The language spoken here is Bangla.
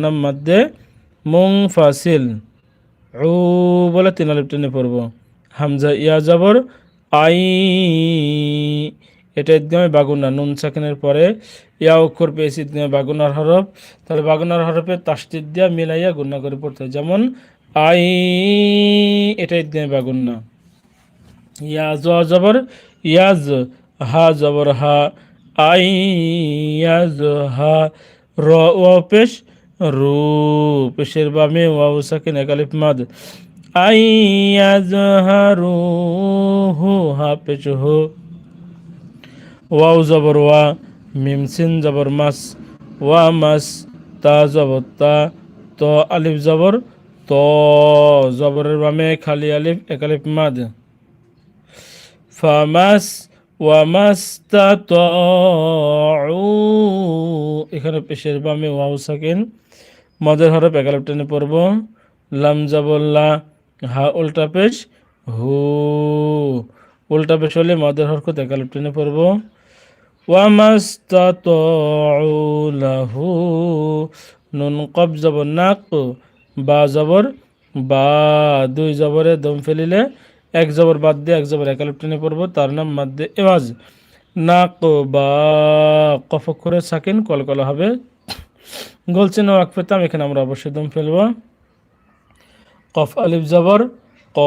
নাম মাদ্দে মুনফাসিল উ বলে 3 আলিফ টেনে পড়ব। হামজা ইয়া জবর আই, এটা ইদগামে বাগুনা, নুন সাকিনের পরে ইয়া অক্ষর পেয়েছি ইদগামে বাগুনার হরফ, তাহলে বাগুনার হরফে তাসদিদ দিয়া মিলাইয়া গুণা করে পড়তে হয়। যেমন আই, এটা ইদগামে বাগুনা। ইয়া জ জবর ইয়াজ, হা জবর হা, আই ইয়াজ হা, র ওয়াও পেশ রু, পেশের বামে ওয়াও সাকিন এক আলিফ মাদ, আই ইয়াজ হা রু হু, হা পেশ হু, ওয়াও জবর ওয়া, মিম সিন জবর মাস, ওয়া মাস, তা জবর তা, ত আলিফ জবর ত, জবরের বামে খালি আলিফ এক আলিফ মাদ, ফামাস ওয়ামাস্তাতউ, এখানে পেশের বামে ওয়াও সাকিন, মদের হরফ এক আলিফ টেনে পড়ব। লাম জাবল্লা, হা উল্টা পেশ হু, উল্টা পেশ হলে মদের হরফ এক আলিফ টেনে পড়ব। ওয়ামাস্তাতউ লাহু, নুন কব জবর নাক, বা জবর বা, দুই জবরে দম ফেলিলে এক জবর বাদ দিয়ে এক জবর এক আলিফ টেনে পড়ব, তার নাম মাদ্দে এওয়াজ। নাক বা, কফ করে সাকিন কলকলা হবে। গলছেন ও আক পেতাম, এখানে আমরা অবশ্যই দম ফেলব। কফ আলিফ জবর ক,